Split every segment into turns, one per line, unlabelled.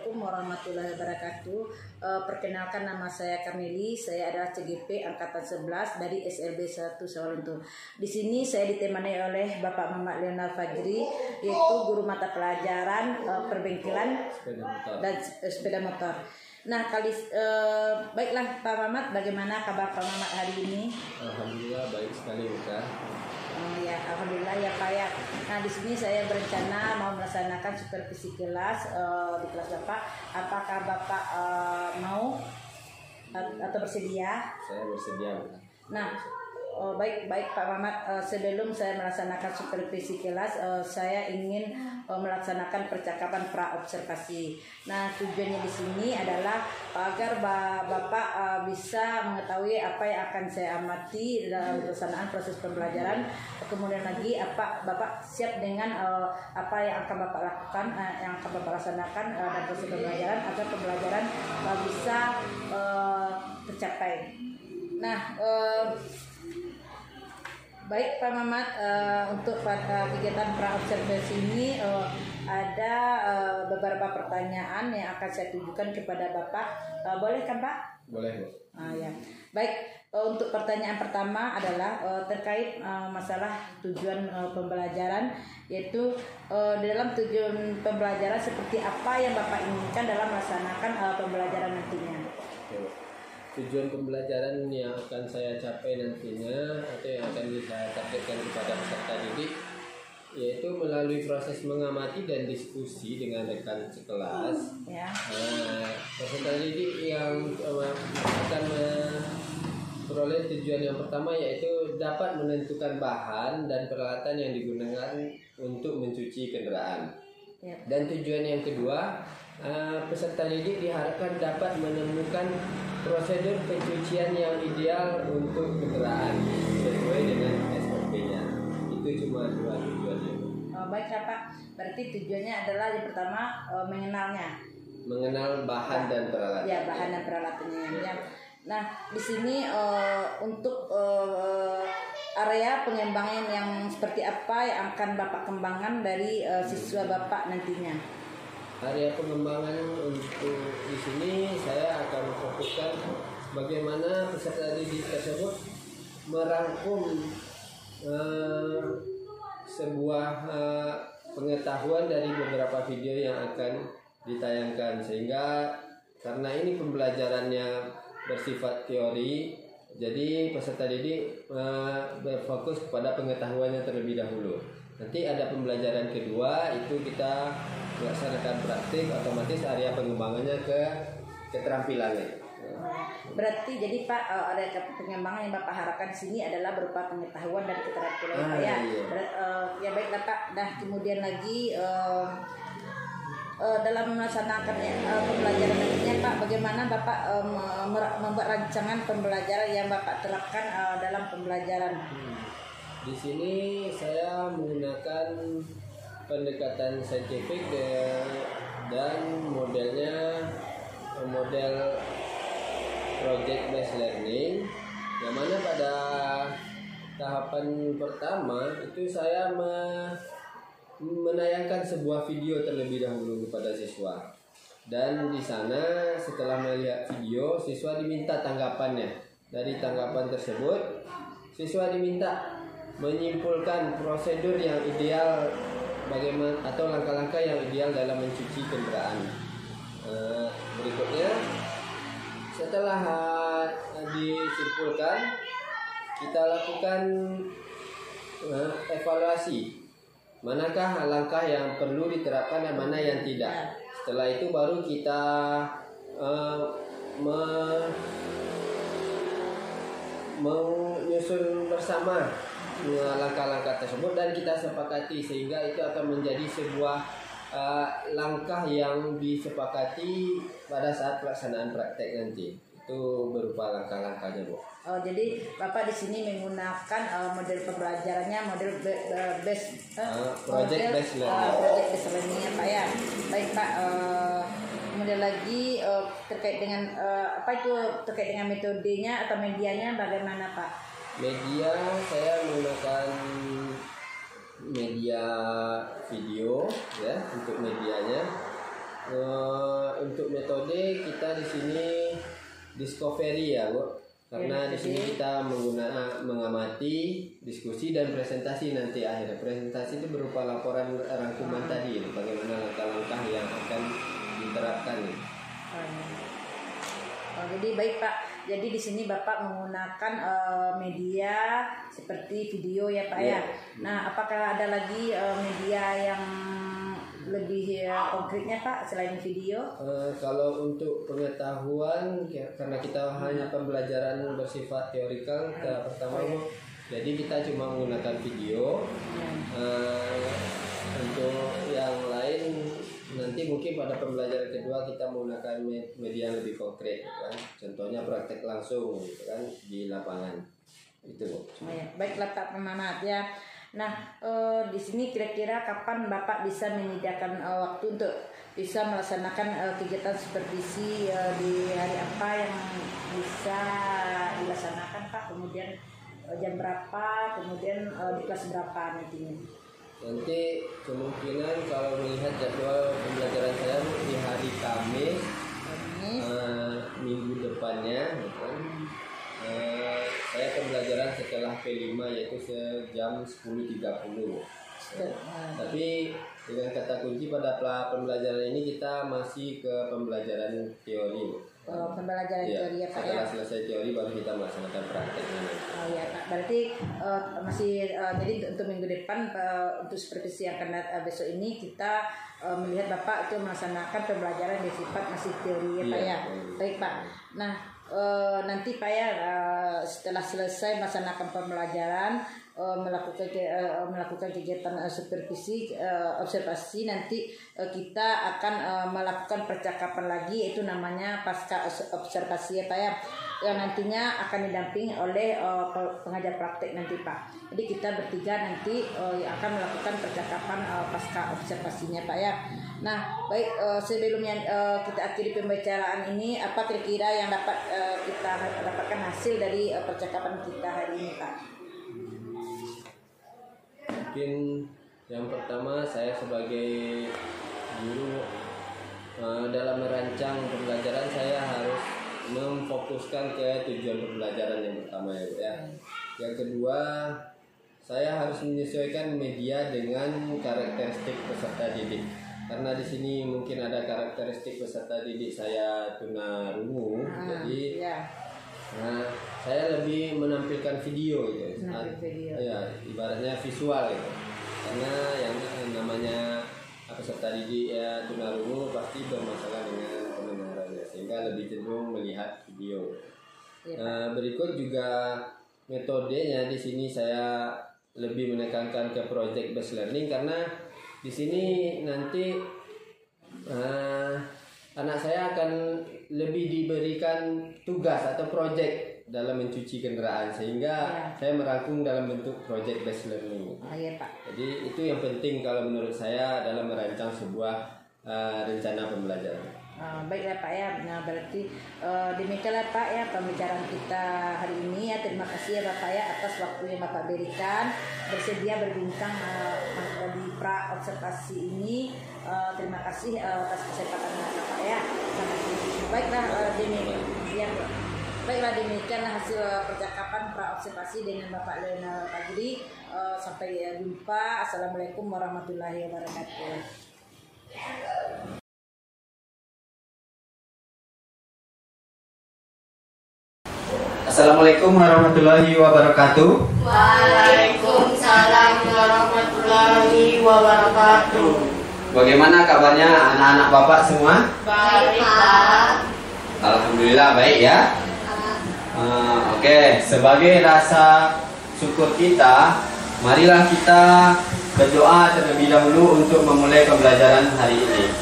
Assalamualaikum warahmatullahi wabarakatuh. Perkenalkan, nama saya Karneli. Saya adalah CGP angkatan 11 dari SLB 1 Sawalunto. Di sini saya ditemani oleh Bapak Muhammad Leonard Fajri, yaitu guru mata pelajaran perbengkelan dan sepeda motor. Nah, baiklah Pak Mamat, bagaimana kabar Pak Mamat hari ini?
Alhamdulillah baik sekali, Bukan.
Ya, alhamdulillah ya Pak ya. Nah, di sini saya berencana mau melaksanakan supervisi kelas di kelas Bapak. Apakah Bapak mau atau bersedia?
Saya bersedia, Bukan.
Nah, baik Pak Mamat, sebelum saya melaksanakan supervisi kelas, saya ingin melaksanakan percakapan pra-observasi. Nah, tujuannya di sini adalah agar Bapak bisa mengetahui apa yang akan saya amati dalam pelaksanaan proses pembelajaran. Kemudian lagi Bapak siap dengan apa yang akan Bapak lakukan, yang akan Bapak laksanakan dalam proses pembelajaran agar pembelajaran bisa tercapai. Nah, baik Pak Mamat, untuk pada kegiatan pra-observasi ini ada beberapa pertanyaan yang akan saya tujukan kepada Bapak. Boleh kan Pak?
Boleh, Bu.
Ya. Baik, untuk pertanyaan pertama adalah terkait masalah tujuan pembelajaran, yaitu dalam tujuan pembelajaran seperti apa yang Bapak inginkan dalam melaksanakan pembelajaran nantinya.
Tujuan pembelajaran yang akan saya capai nantinya atau yang akan saya targetkan kepada peserta didik yaitu melalui proses mengamati dan diskusi dengan rekan sekelas.
Ya.
Peserta didik yang akan memperoleh tujuan yang pertama yaitu dapat menentukan bahan dan peralatan yang digunakan untuk mencuci kendaraan.
Ya. Dan
tujuan yang kedua, peserta didik diharapkan dapat menemukan prosedur pencucian yang ideal untuk kendaraan sesuai dengan SOP-nya. Itu cuma dua tujuannya.
Baik Pak, berarti tujuannya adalah yang pertama mengenal
bahan dan peralatan.
Ya, bahan dan peralatannya. Ya. Nah, di sini untuk area pengembangan yang seperti apa yang akan Bapak kembangkan dari siswa Bapak nantinya?
Area pengembangan untuk di sini saya akan fokuskan bagaimana peserta didik tersebut merangkum sebuah pengetahuan dari beberapa video yang akan ditayangkan, sehingga karena ini pembelajarannya bersifat teori, jadi peserta didik berfokus kepada pengetahuannya terlebih dahulu. Nanti ada pembelajaran kedua, itu kita melaksanakan praktik, otomatis area pengembangannya ke keterampilannya.
Berarti jadi Pak, area pengembangan yang Bapak harapkan di sini adalah berupa pengetahuan dan keterampilan Pak ya.
Iya.
Ya baiklah Pak. Nah, kemudian lagi dalam melaksanakan pembelajaran nantinya Pak, bagaimana Bapak membuat rancangan pembelajaran yang Bapak terapkan dalam pembelajaran?
Di sini saya menggunakan pendekatan saintifik dan modelnya model project based learning, yang mana pada tahapan pertama itu saya menayangkan sebuah video terlebih dahulu kepada siswa, dan di sana setelah melihat video siswa diminta tanggapannya. Dari tanggapan tersebut siswa diminta menyimpulkan prosedur yang ideal bagaimana atau langkah-langkah yang ideal dalam mencuci kendaraan. Berikutnya, setelah disimpulkan, kita lakukan evaluasi. Manakah langkah yang perlu diterapkan dan mana yang tidak. Setelah itu baru kita menyusun bersama langkah-langkah tersebut dan kita sepakati, sehingga itu akan menjadi sebuah langkah yang disepakati pada saat pelaksanaan praktek nanti. Itu berupa langkah-langkahnya, Bu.
Jadi Bapak di sini menggunakan model pembelajarannya model
project based
learning ya Pak ya. Baik Pak. Kemudian lagi terkait dengan terkait dengan metodenya atau medianya bagaimana Pak?
Media, saya menggunakan media video ya untuk medianya. untuk metode kita di sini discovery ya, Bu. Karena di sini kita mengamati, diskusi dan presentasi nanti akhirnya. Presentasi itu berupa laporan rangkuman tadi, bagaimana langkah-langkah yang akan diterapkan.
Jadi baik Pak. Jadi di sini Bapak menggunakan media seperti video ya Pak ya. Nah, apakah ada lagi media yang lebih konkretnya Pak selain video?
Kalau untuk pengetahuan karena kita hanya pembelajaran bersifat teorikal pertama jadi kita cuma menggunakan video. Untuk yang lain nanti mungkin pada pembelajaran kedua kita menggunakan media yang lebih konkret kan. Contohnya praktek langsung kan di lapangan. Itu.
Baiklah Pak Mamat ya. Nah, di sini kira-kira kapan Bapak bisa menyediakan waktu untuk bisa melaksanakan kegiatan supervisi di hari apa yang bisa dilaksanakan Pak? Kemudian jam berapa? Kemudian di kelas berapa nantinya?
Nanti kemungkinan kalau melihat jadwal pembelajaran saya di hari Kamis. Minggu depannya, kan? Saya pembelajaran setelah P5 yaitu sejam 10.30. Tapi dengan kata kunci pada pembelajaran ini kita masih ke pembelajaran teori.
Pembelajaran teori ya Pak.
Setelah selesai teori baru kita melaksanakan prakteknya.
Oh ya Pak, berarti masih jadi untuk minggu depan untuk supervisi yang akan besok ini kita melihat Bapak itu melaksanakan pembelajaran yang sifat masih teori ya Pak ya. Baik Pak. Nah, nanti Pak ya setelah selesai melaksanakan pembelajaran melakukan kegiatan supervisi observasi nanti kita akan melakukan percakapan lagi yaitu namanya pasca observasi ya Pak ya, yang nantinya akan didampingi oleh pengajar praktek nanti Pak. Jadi kita bertiga nanti akan melakukan percakapan pasca observasinya Pak ya. Nah baik, sebelumnya kita akhiri pembicaraan ini, apa kira-kira yang dapat kita dapatkan hasil dari percakapan kita hari ini Pak?
Mungkin yang pertama saya sebagai guru dalam merancang pembelajaran saya harus memfokuskan ke tujuan pembelajaran yang pertama ya. Yang kedua saya harus menyesuaikan media dengan karakteristik peserta didik. Karena di sini mungkin ada karakteristik peserta didik saya tunarungu, jadi saya lebih menampilkan video gitu. Ya, ibaratnya visual gitu. Karena yang namanya peserta didik ya tunarungu pasti bermasalah dengan pendengarannya, sehingga lebih cenderung melihat video. Berikut juga metodenya di sini saya lebih menekankan ke project based learning karena di sini nanti anak saya akan lebih diberikan tugas atau project dalam mencuci kendaraan sehingga saya merangkum dalam bentuk project based learning.
Pak.
Jadi itu yang penting kalau menurut saya dalam merancang sebuah rencana pembelajaran.
Baiklah Pak ya. Nah berarti demikianlah Pak ya pembicaraan kita hari ini ya. Terima kasih ya Bapak ya atas waktu yang Bapak berikan bersedia berbincang di pra observasi ini. Terima kasih atas kesempatan Bapak ya. Baiklah demikianlah hasil percakapan pra observasi dengan Bapak Lionel Fajri. Sampai jumpa. Assalamualaikum warahmatullahi wabarakatuh.
Assalamualaikum warahmatullahi wabarakatuh.
Waalaikumsalam warahmatullahi wabarakatuh.
Bagaimana kabarnya anak-anak Bapak semua?
Baik Pak.
Alhamdulillah baik ya. Oke, sebagai rasa syukur kita, marilah kita berdoa terlebih dahulu untuk memulai pembelajaran hari ini.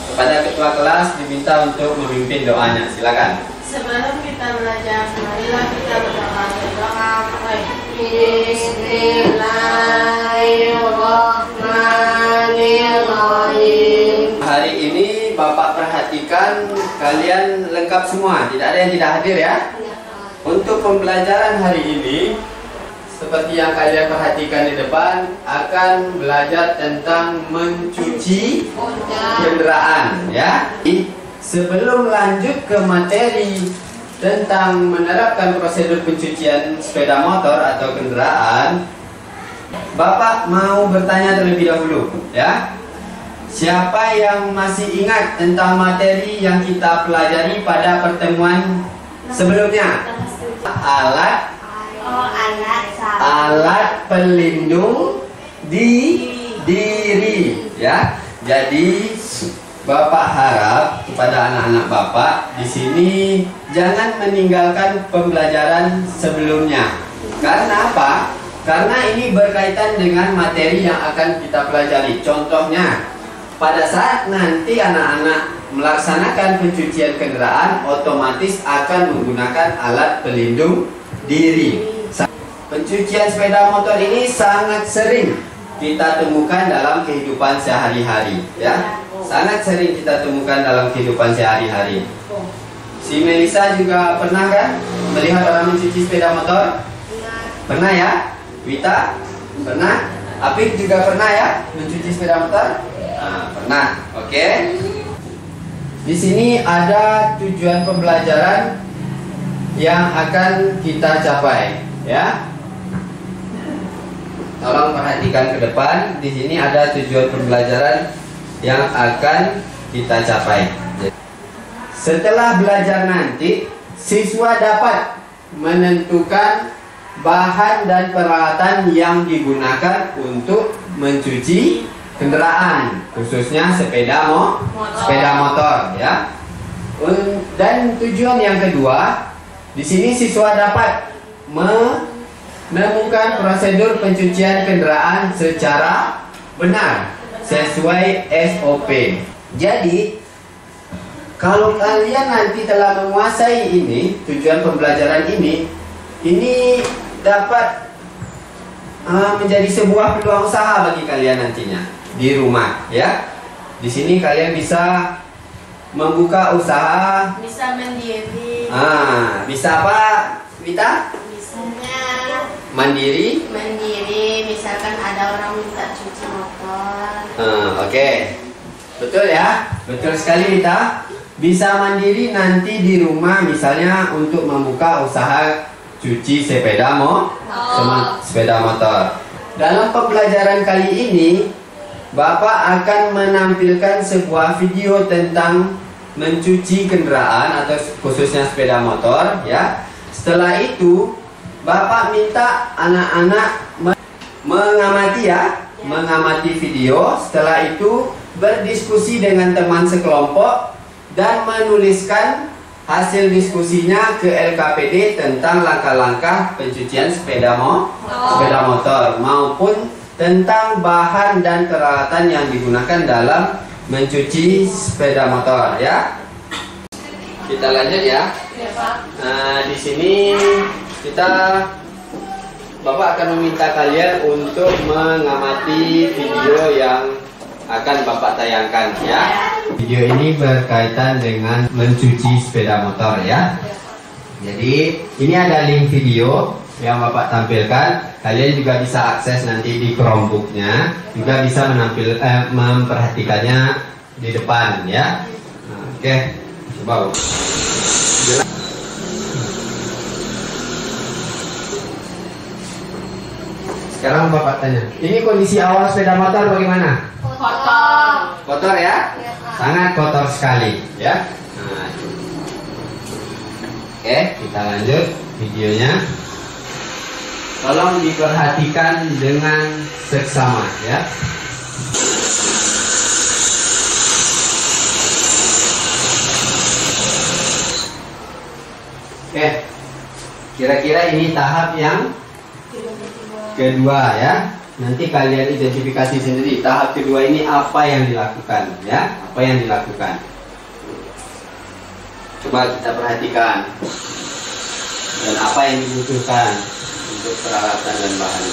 Kepada ketua kelas diminta untuk memimpin doanya. Silakan.
Sebelum kita belajar, marilah kita berdoa. Bismillahirrahmanirrahim.
Hari ini Bapak perhatikan kalian lengkap semua, tidak ada yang tidak hadir ya. Untuk pembelajaran hari ini, seperti yang kalian perhatikan di depan, akan belajar tentang mencuci kendaraan ya. sebelum lanjut ke materi tentang menerapkan prosedur pencucian sepeda motor atau kendaraan, Bapak mau bertanya terlebih dahulu, ya. Siapa yang masih ingat tentang materi yang kita pelajari pada pertemuan sebelumnya? Alat pelindung diri, ya. Jadi Bapak harap kepada anak-anak Bapak di sini jangan meninggalkan pembelajaran sebelumnya. Karena apa? Karena ini berkaitan dengan materi yang akan kita pelajari. Contohnya, pada saat nanti anak-anak melaksanakan pencucian kendaraan, otomatis akan menggunakan alat pelindung diri. Pencucian sepeda motor ini sangat sering kita temukan dalam kehidupan sehari-hari, ya. Sangat sering kita temukan dalam kehidupan sehari-hari. Si Melisa juga pernah kan melihat orang mencuci sepeda motor? Pernah ya? Wita? Pernah? Apik juga pernah ya mencuci sepeda motor? Nah, pernah. Oke. Di sini ada tujuan pembelajaran yang akan kita capai, ya. Tolong perhatikan ke depan. Di sini ada tujuan pembelajaran yang akan kita capai. Setelah belajar nanti, siswa dapat menentukan bahan dan peralatan yang digunakan untuk mencuci kendaraan, khususnya sepeda motor, ya. Dan tujuan yang kedua, di sini siswa dapat menemukan prosedur pencucian kendaraan secara benar sesuai SOP. Jadi, kalau kalian nanti telah menguasai ini, tujuan pembelajaran ini dapat menjadi sebuah peluang usaha bagi kalian nantinya di rumah, ya. Di sini kalian bisa membuka usaha.
Bisa mandiri.
Bisa apa, Wita?
Misalnya
Mandiri.
Misalkan ada orang minta cuci motor.
Oke. Betul ya? Betul sekali, Wita. Bisa mandiri nanti di rumah, misalnya untuk membuka usaha cuci sepeda motor. Dalam pembelajaran kali ini, Bapak akan menampilkan sebuah video tentang mencuci kendaraan atau khususnya sepeda motor, ya. Setelah itu, Bapak minta anak-anak mengamati video. Setelah itu berdiskusi dengan teman sekelompok dan menuliskan hasil diskusinya ke LKPD tentang langkah-langkah pencucian sepeda motor maupun tentang bahan dan peralatan yang digunakan dalam mencuci sepeda motor, ya. Kita lanjut ya. Nah, di sini Bapak akan meminta kalian untuk mengamati video yang akan Bapak tayangkan, ya. Video ini berkaitan dengan mencuci sepeda motor, ya. Jadi ini ada link video yang Bapak tampilkan. Kalian juga bisa akses nanti di Chromebooknya, juga bisa memperhatikannya di depan, ya. Oke, coba. Sekarang Bapak tanya, ini kondisi awal sepeda motor bagaimana? Kotor ya? Sangat kotor sekali, ya. Nah, oke, kita lanjut videonya. Tolong diperhatikan dengan seksama, ya. Oke, kira-kira ini tahap yang kedua, ya. Nanti kalian identifikasi sendiri tahap kedua ini apa yang dilakukan, ya. Apa yang dilakukan. Coba kita perhatikan. Dan apa yang dibutuhkan untuk peralatan dan bahan.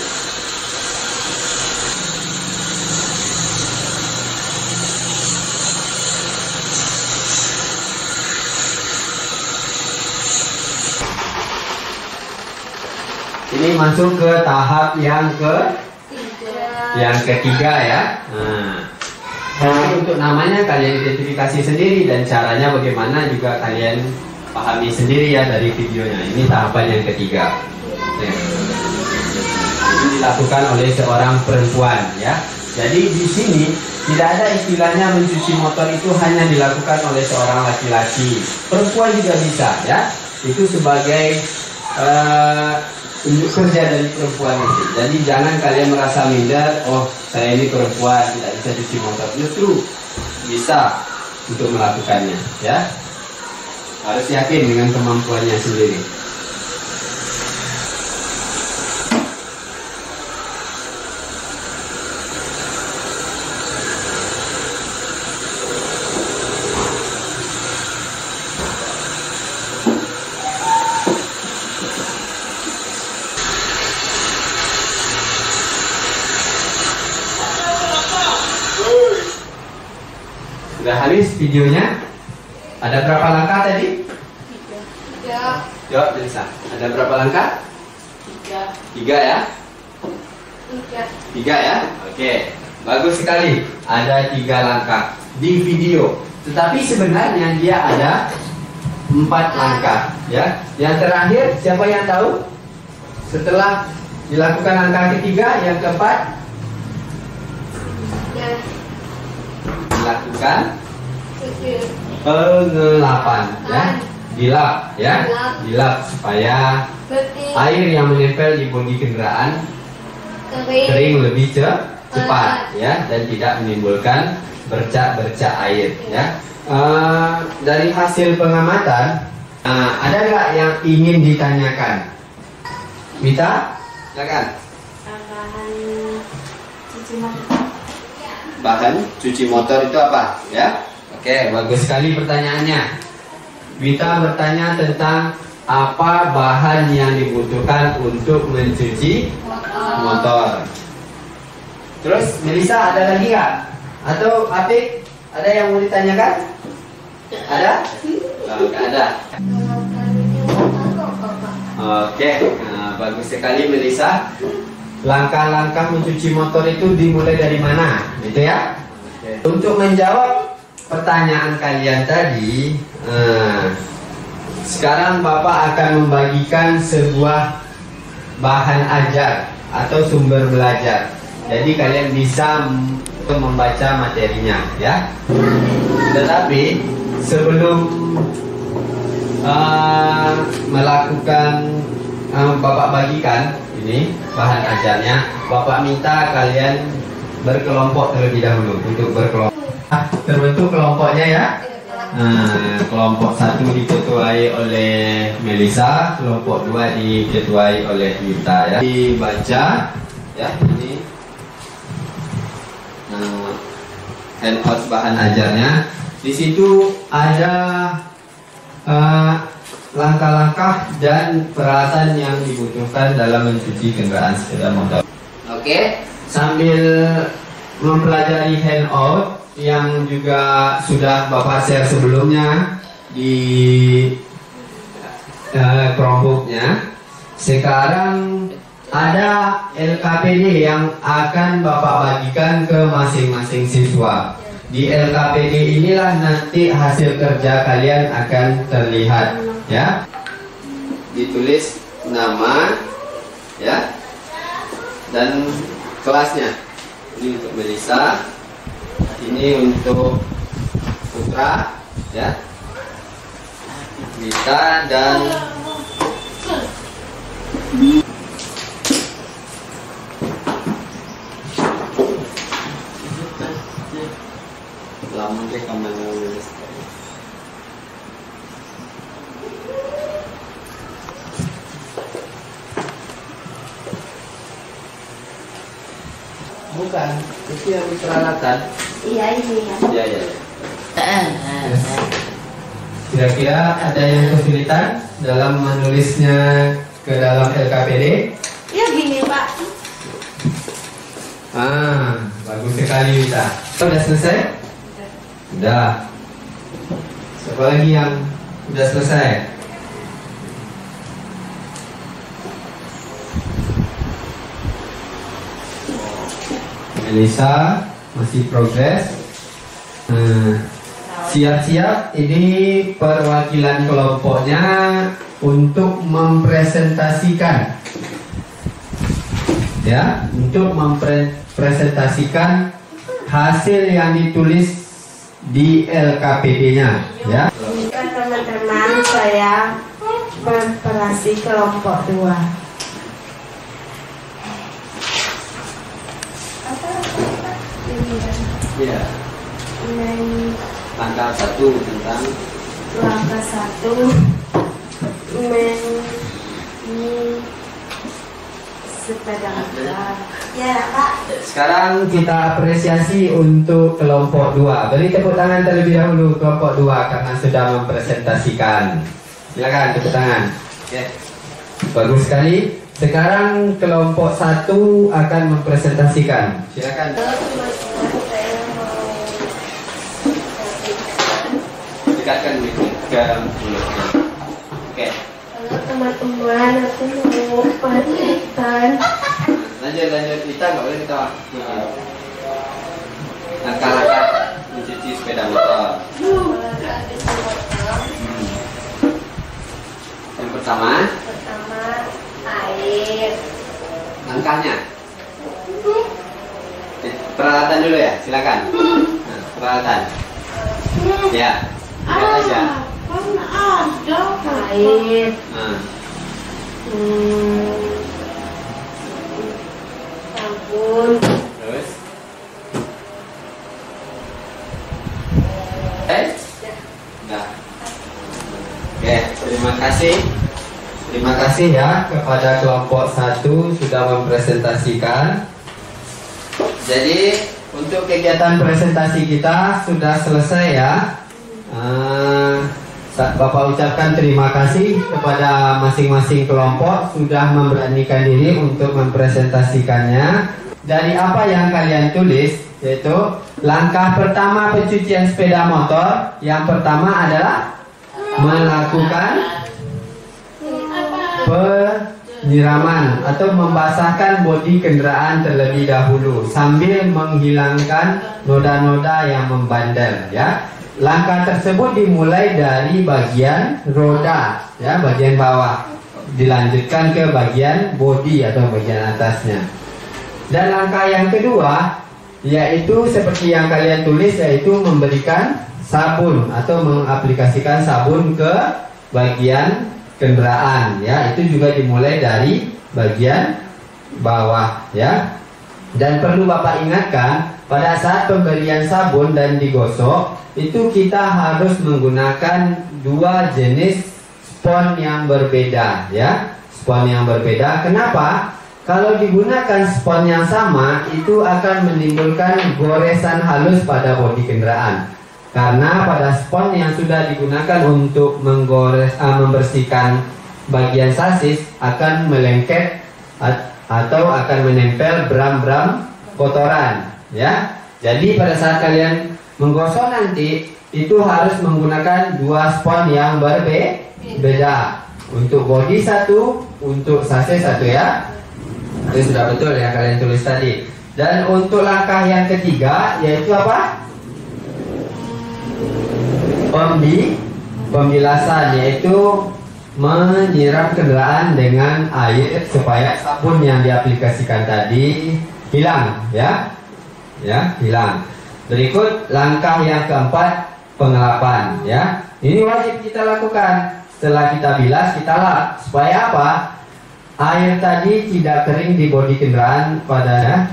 Ini masuk ke tahap yang ketiga, ya. Nah,
Untuk namanya kalian identifikasi sendiri dan caranya bagaimana juga kalian pahami sendiri ya dari videonya. Ini tahapan yang ketiga. Ini dilakukan oleh seorang perempuan ya. Jadi di sini tidak ada istilahnya mencuci motor itu hanya dilakukan oleh seorang laki-laki. Perempuan juga bisa ya. Itu sebagai untuk kerja dari perempuan itu. Jadi jangan kalian merasa minder, oh saya ini perempuan tidak bisa cuci motor. Justru bisa untuk melakukannya ya. Harus yakin dengan kemampuannya sendiri. Sudah habis videonya? Ada berapa langkah tadi?
3.
Jawab Melisa. Ada berapa langkah?
3.
3 ya?
3.
3 ya? Oke. Bagus sekali. Ada 3 langkah di video. Tetapi sebenarnya dia ada 4 langkah ya. Yang terakhir siapa yang tahu? Setelah dilakukan langkah ketiga, yang keempat dilakukan pengelapan ya, dilap ya, dilap supaya air yang menempel di bodi kendaraan kering lebih cepat ya, dan tidak menimbulkan bercak-bercak air ya. Dari hasil pengamatan, ada nggak yang ingin ditanyakan? Mita, silakan. Bahan cuci motor itu apa ya? Oke, bagus sekali pertanyaannya. Wita bertanya tentang apa bahan yang dibutuhkan untuk mencuci motor. Terus Melisa ada lagi nggak? Atau Apik ada yang mau ditanyakan? Ada? Oh, nggak ada. Oke, bagus sekali Melisa. Langkah-langkah mencuci motor itu dimulai dari mana? Gitu ya. Untuk menjawab pertanyaan kalian tadi, sekarang Bapak akan membagikan sebuah bahan ajar atau sumber belajar. Jadi kalian bisa membaca materinya ya. Tetapi sebelum melakukan Bapak bagikan ini bahan ajarnya, Bapak minta kalian berkelompok terlebih dahulu. Untuk berkelompok terbentuk kelompoknya ya. Kelompok 1 diketuai oleh Melisa, kelompok 2 diketuai oleh Wita ya. Dibaca ya, ini handout bahan ajarnya. Di situ ada langkah-langkah dan peralatan yang dibutuhkan dalam mencuci kendaraan sepeda motor. Oke, sambil mempelajari handout yang juga sudah Bapak share sebelumnya di Chromebooknya, sekarang ada LKPD yang akan Bapak bagikan ke masing-masing siswa. Di LKPD inilah nanti hasil kerja kalian akan terlihat ya. Ditulis nama ya dan kelasnya. Ini untuk Melisa, ini untuk Putra ya, Wita dan lamun ke kamar nulis. Bukan, itu yang di peralatan.
Iya ini ya.
Iya. Kira-kira ada yang kesulitan dalam menulisnya ke dalam LKPD?
Ya gini Pak.
Bagus sekali Wita. Sudah selesai? Sudah. Siapa lagi yang sudah selesai? Melisa masih progres. Siap-siap, ini perwakilan kelompoknya untuk mempresentasikan, ya, untuk mempresentasikan hasil yang ditulis di LKPD-nya, ya.
Teman-teman, saya beroperasi kelompok 2.
Ya. Langkah 1 tentang
Langkah 1 sepeda motor. Ya, Pak.
Sekarang kita apresiasi untuk kelompok 2. Beri tepuk tangan terlebih dahulu kelompok 2 karena sudah mempresentasikan. Silakan tepuk tangan. Oke. Bagus sekali. Sekarang kelompok 1 akan mempresentasikan. Silakan. Dekatkan ke mulutnya. Oke.
Halo teman-teman, aku mau pastikan.
Lanjut kita nggak boleh ketawa. Langkah-langkah mencuci sepeda motor. Yang pertama
Air.
langkahnya. Peralatan dulu ya, silakan. Nah, peralatan. Ya, lihat aja.
Air.
Nah,
Sabun.
terus. Nah. Oke, terima kasih. Terima kasih ya kepada kelompok 1 sudah mempresentasikan. Jadi untuk kegiatan presentasi kita sudah selesai ya. Bapak ucapkan terima kasih kepada masing-masing kelompok sudah memberanikan diri untuk mempresentasikannya. Dari apa yang kalian tulis, yaitu langkah pertama pencucian sepeda motor, yang pertama adalah melakukan penyiraman atau membasahkan bodi kendaraan terlebih dahulu sambil menghilangkan noda-noda yang membandel, ya. Langkah tersebut dimulai dari bagian roda, ya, bagian bawah, dilanjutkan ke bagian bodi atau bagian atasnya. Dan langkah yang kedua yaitu seperti yang kalian tulis, yaitu memberikan sabun atau mengaplikasikan sabun ke bagian kendaraan, ya. Itu juga dimulai dari bagian bawah, ya. Dan perlu Bapak ingatkan, pada saat pemberian sabun dan digosok itu kita harus menggunakan 2 jenis spons yang berbeda, ya. Spons yang berbeda. Kenapa? Kalau digunakan spons yang sama itu akan menimbulkan goresan halus pada bodi kendaraan. Karena pada spons yang sudah digunakan untuk membersihkan bagian sasis akan melengket atau akan menempel bram-bram kotoran, ya. Jadi pada saat kalian menggosok nanti itu harus menggunakan 2 spons yang berbeda. Untuk bodi 1, untuk sasis 1, ya. Itu sudah betul yang kalian tulis tadi. Dan untuk langkah yang ketiga yaitu apa? Pembilasan, yaitu menyiram kendaraan dengan air supaya sabun yang diaplikasikan tadi hilang, ya. Ya, hilang. Berikut langkah yang keempat, pengelapan, ya. Ini wajib kita lakukan. Setelah kita bilas, kita lap. Supaya apa? Air tadi tidak kering di bodi kendaraan pada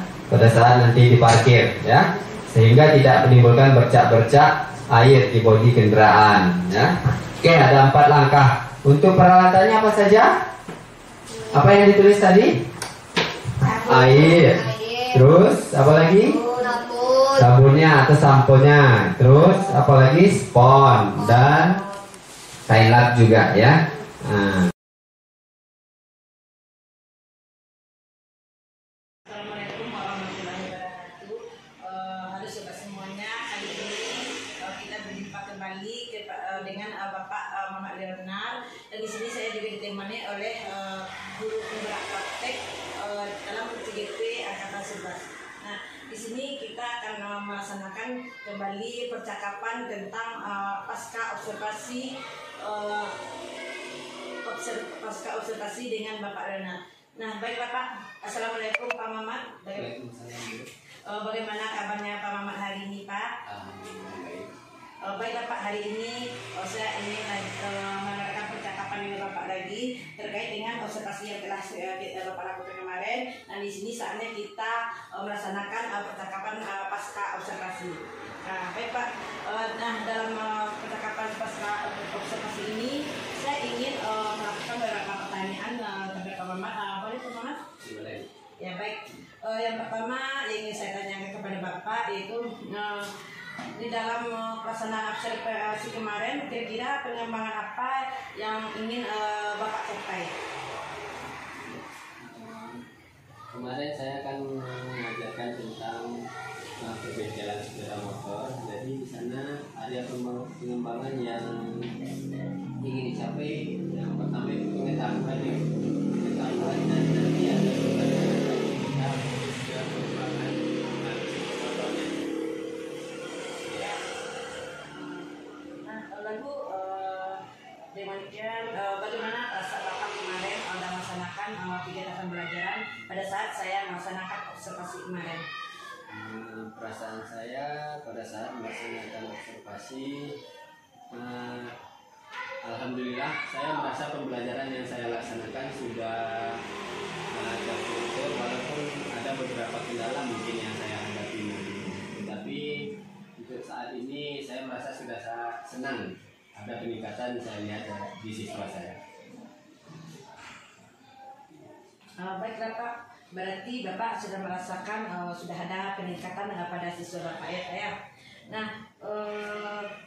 saat nanti diparkir, ya. Sehingga tidak menimbulkan bercak-bercak air di bodi kendaraan, ya. Oke, ada 4 langkah. Untuk peralatannya apa saja? Apa yang ditulis tadi? Air. Terus apa lagi? Sabunnya atau samponya. Terus apalagi spons dan kain lap juga, ya. Nah.
Assalamualaikum warahmatullahi wabarakatuh. Halo sobat semuanya, kali ini kita berjumpa kembali dengan Bapak Muhammad Leonard. Dan di sini saya juga ditemani oleh guru penggerak praktek dalam PTGP angkatan 11. Nah, di sini kita akan melaksanakan kembali percakapan tentang pasca observasi dengan Bapak Renat. Nah, baik Bapak. Assalamualaikum Pak Mamat. Bagaimana kabarnya Pak Mamat hari ini, Pak? Baik Bapak, hari ini saya ingin mengadakan percakapan dengan Bapak lagi terkait dengan observasi yang telah Bapak lakukan kemarin. Dan di sini saatnya kita melaksanakan percakapan pasca observasi. Nah, baik Pak. Nah, dalam percakapan pasca observasi ini saya ingin melakukan beberapa pertanyaan kepada Pak Mamat. Boleh Pak Mamat?
Boleh.
Ya baik. Yang pertama yang ingin saya tanyakan kepada Bapak yaitu di dalam pelaksanaan observasi kemarin, kira-kira pengembangan apa yang ingin Bapak capai?
Kemarin saya akan mengajarkan tentang perbedaan sepeda motor. Jadi di sana ada pengembangan yang ingin dicapai. Yang pertama itu pengetahuan dan nanti ada pengembangan motornya.
Lalu bagaimana rasa Bapak kemarin dalam melaksanakan kegiatan pembelajaran pada saat saya melaksanakan observasi kemarin?
Perasaan saya pada saat melaksanakan observasi, alhamdulillah saya merasa pembelajaran yang saya laksanakan sudah terstruktur, walaupun ada beberapa kendala mungkin yang saya hadapi. Tapi untuk saat ini saya merasa sudah senang, ada peningkatan saya lihat di siswa saya.
Baik Bapak, berarti Bapak sudah merasakan sudah ada peningkatan pada siswa Bapak ya. Nah,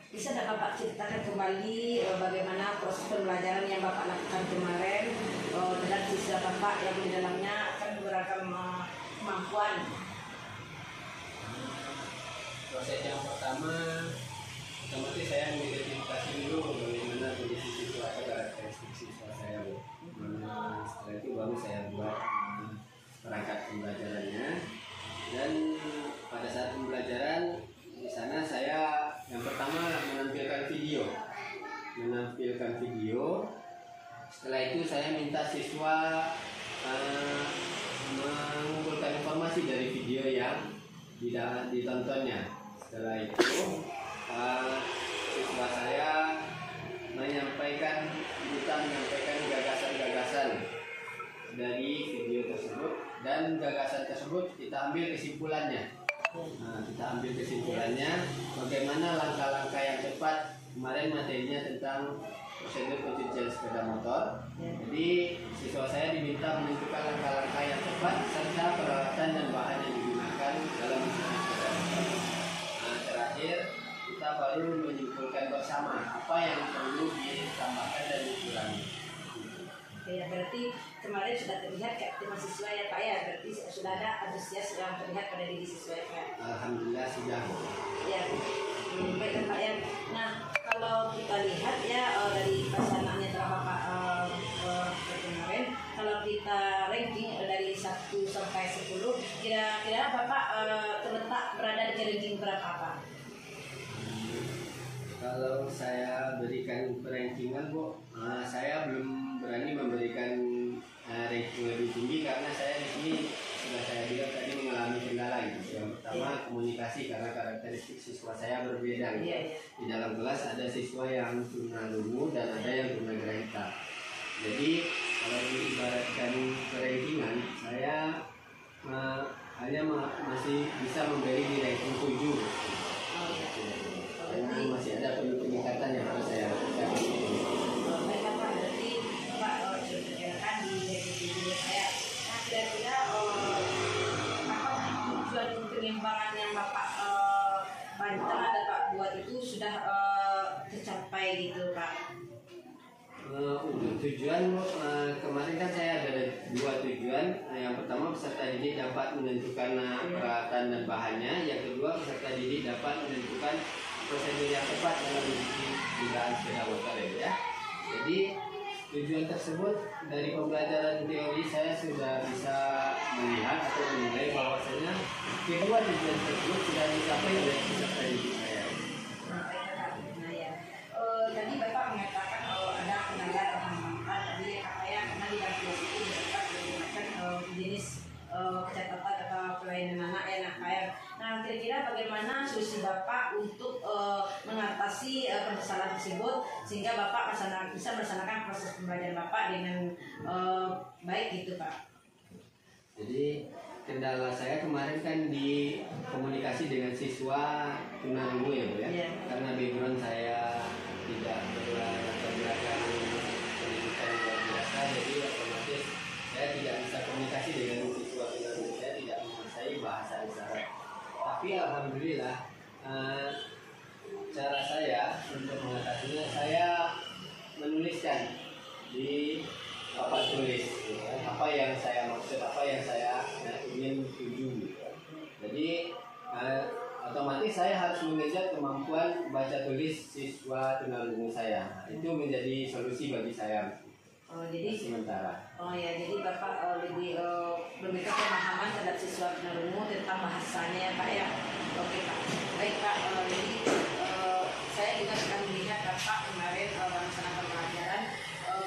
bisa dapat Bapak ceritakan kembali bagaimana proses pembelajaran yang Bapak lakukan kemarin terhadap siswa Bapak yang di dalamnya akan beragam kemampuan.
Proses yang pertama otomatis saya mengidentifikasi dulu bagaimana kondisi siswa atau karakteristik siswa saya. Setelah itu baru saya buat perangkat pembelajarannya. Dan pada saat pembelajaran di sana saya yang pertama menampilkan video. Setelah itu saya minta siswa mengumpulkan informasi dari video yang ditontonnya. Setelah itu siswa saya menyampaikan gagasan-gagasan dari video tersebut, dan gagasan tersebut kita ambil kesimpulannya. Bagaimana langkah-langkah yang tepat. Kemarin materinya tentang prosedur pencucian sepeda motor. Jadi siswa saya diminta menentukan langkah-langkah yang tepat serta peralatan dan bahan yang digunakan dalam mencuci sepeda motor. Terakhir kita baru menyimpulkan bersama apa yang perlu ditambahkan dan dikurangi.
Oke, berarti kemarin sudah terlihat keaktifan siswa ya Pak ya, berarti sudah ada antusias yang terlihat pada diri siswa ya Pak.
Alhamdulillah sudah.
Ya, baik Pak ya. Nah, kalau kita lihat ya dari pesanan yang telah Bapak kemarin, kalau kita ranking dari 1 sampai 10, kira-kira Bapak terletak berada di ranking berapa Pak?
Kalau saya berikan rankingan Bu, saya belum berani memberikan ranking lebih tinggi karena saya di sini sudah saya bilang tadi mengalami kendala gitu. Yang pertama komunikasi, karena karakteristik siswa saya berbeda gitu. Di dalam kelas ada siswa yang tunarungu dan ada yang tunagrahita. Jadi kalau diibaratkan rankingan, saya hanya masih bisa memberi di ranking 7. Karena masih ada peningkatan yang harus saya lakukan.
Baik Pak, berarti Bapak sudah terjadikan di video saya. Nah, kira-kira apa tujuan pengembangan yang Bapak bantah dan Bapak buat itu sudah tercapai gitu Pak?
Untuk tujuan kemarin kan saya ada 2 tujuan. Yang pertama peserta didik dapat menentukan peralatan dan bahannya. Yang kedua peserta didik dapat menentukan prosedur yang tepat dalam mencuci kendaraan sepeda motor ya. Jadi
tujuan tersebut dari pembelajaran teori saya sudah bisa melihat atau menilai bahwasanya kedua tujuan tersebut sudah dicapai oleh peserta didik saya.
Nah ya, tadi Bapak mengatakan ada kenalan manfaat tadi ya Kak ya, karena di dalam itu Bapak menggunakan jenis catatan atau pelayanan anak ya Kak ya. Nah kira-kira bagaimana solusi Bapak untuk mengatasi permasalahan tersebut sehingga Bapak bisa melaksanakan proses pembelajaran Bapak dengan baik gitu Pak?
Jadi kendala saya kemarin kan di komunikasi dengan siswa tunarungu ya Bu ya.
Iya.
Karena background saya tidak berlatar belakang pendidikan luar biasa, jadi otomatis saya tidak bisa komunikasi dengan siswa tunarungu, saya tidak menguasai bahasa isyarat. Tapi alhamdulillah cara saya untuk mengatasinya, saya menuliskan di papan tulis ya, apa yang saya maksud, apa yang saya ingin tuju. Jadi otomatis saya harus mengejar kemampuan baca tulis siswa tunarungu saya. Itu menjadi solusi bagi saya.
Jadi
sementara.
Oh ya, jadi Bapak lebih memberikan pemahaman terhadap siswa tunarungu tentang bahasanya ya Pak ya. Oke Pak. Baik Pak. Jadi saya juga sedang melihat Bapak kemarin melaksanakan pelajaran.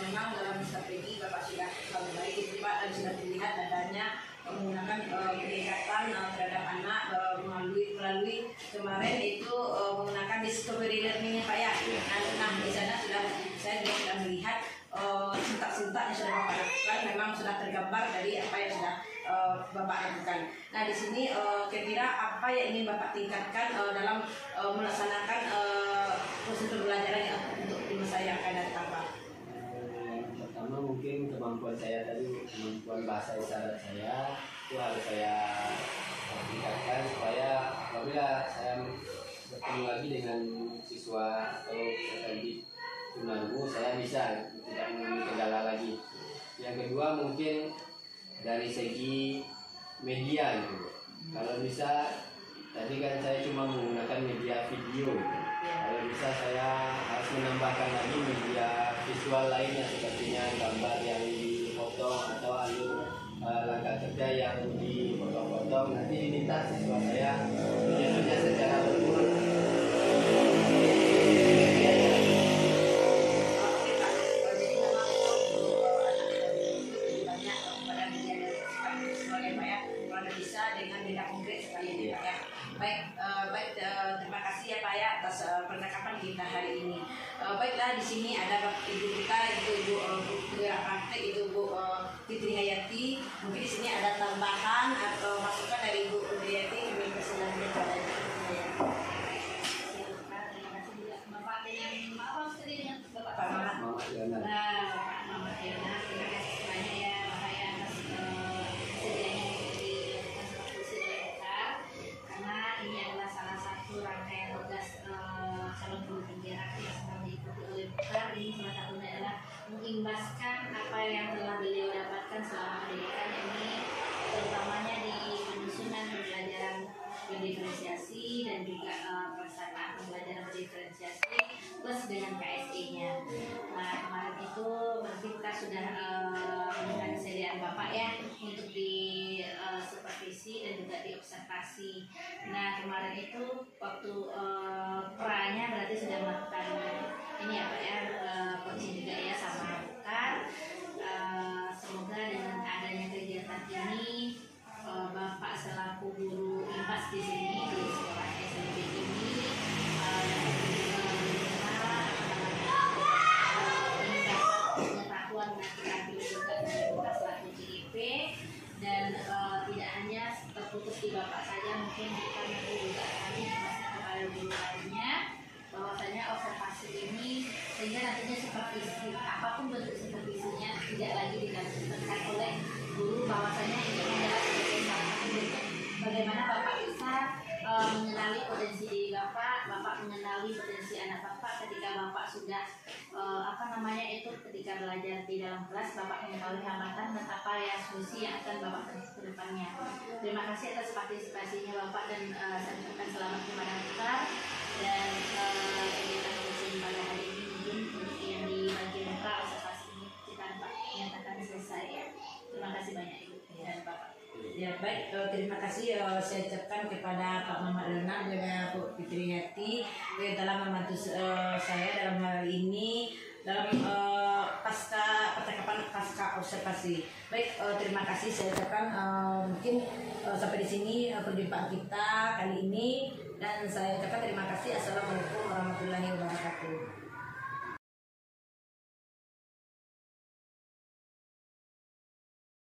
Memang dalam strategi Bapak sudah selalu baik itu Pak, dan sudah terlihat adanya menggunakan pendekatan terhadap anak melalui kemarin itu menggunakan discovery learning ya Pak ya. Nah di sana saya juga sudah melihat sintak-sintak yang sudah Bapak lakukan memang sudah tergambar dari apa yang sudah Bapak lakukan. Nah di sini kira-kira apa yang ingin Bapak tingkatkan dalam melaksanakan proses pembelajaran untuk di masa yang akan datang Pak?
Pertama mungkin kemampuan saya tadi, kemampuan bahasa isyarat saya itu harus saya tingkatkan supaya apabila saya bertemu lagi dengan siswa atau peserta didik tunarungu saya bisa tidak mengalami kendala lagi. Yang kedua mungkin dari segi media gitu. Kalau bisa tadi kan saya cuma menggunakan media video gitu. Kalau bisa saya harus menambahkan lagi media visual lainnya sepertinya gambar yang dipotong atau alur langkah kerja yang dipotong-potong, nanti diminta siswa saya menyusunnya secara berurut.
Terima kasih ya Pak ya atas percakapan kita hari ini. Baiklah, di sini ada ibu kita, ibu penggerak praktek, ibu Fitri Hayati. Mungkin di sini ada tambahan atau masukan dari Ibu Fitri Hayati. Kami persilakan kepada Ibu Fitri Hayati. Terima kasih juga Bapak dengan Bapak Mamat. Bapak Mamat terima kasih banyak ya Bapak ya atas sedianya diberikan kursi oleh kita, karena ini adalah salah satu rangkaian tugas calon guru penggerak yang sedang diikuti oleh Bapak. Ini salah satunya adalah mengimbaskan apa yang telah beliau dapatkan selama pendidikan ini, terutamanya di penyusunan pembelajaran berdiferensiasi dan juga pelaksanaan pembelajaran berdiferensiasi plus dengan KSE-nya. Nah kemarin itu berarti kita sudah dengan kesediaan Bapak ya untuk di supervisi dan juga di observasi. Nah kemarin itu waktu pranya berarti sudah melakukan ini ya Pak ya, coaching juga ya sama Bukan. Semoga dengan adanya kegiatan ini Bapak selaku guru IMPAS di sini di sekolah SMP ini pengetahuan nanti juga Bapak selaku GIP, dan tidak hanya terputus di Bapak saja, mungkin kita nanti juga kami masih kepada guru lainnya bahwasanya observasi ini sehingga nantinya supervisi apapun bentuk supervisinya tidak lagi dilakukan oleh guru, bahwasanya ini adalah sebagai salah satu bentuk bagaimana Bapak bisa mengenali potensi diri Bapak mengenali potensi anak Bapak ketika Bapak sudah ketika belajar di dalam kelas Bapak mengetahui hambatan dan apa ya solusi yang akan Bapak tempuh ke depannya. Terima kasih atas partisipasinya Bapak, dan saya ucapkan selamat kepada kita, dan kegiatan coaching pada hari ini mungkin untuk yang di bagian pra observasi ini kita Ya baik, terima kasih saya ucapkan kepada Pak Mamat Leonard dan Bu Fitri Yati yang telah membantu saya dalam hal ini dalam percakapan pasca observasi. Baik, terima kasih saya ucapkan mungkin sampai di sini perjumpaan kita kali ini dan saya ucapkan terima kasih. Assalamualaikum warahmatullahi wabarakatuh.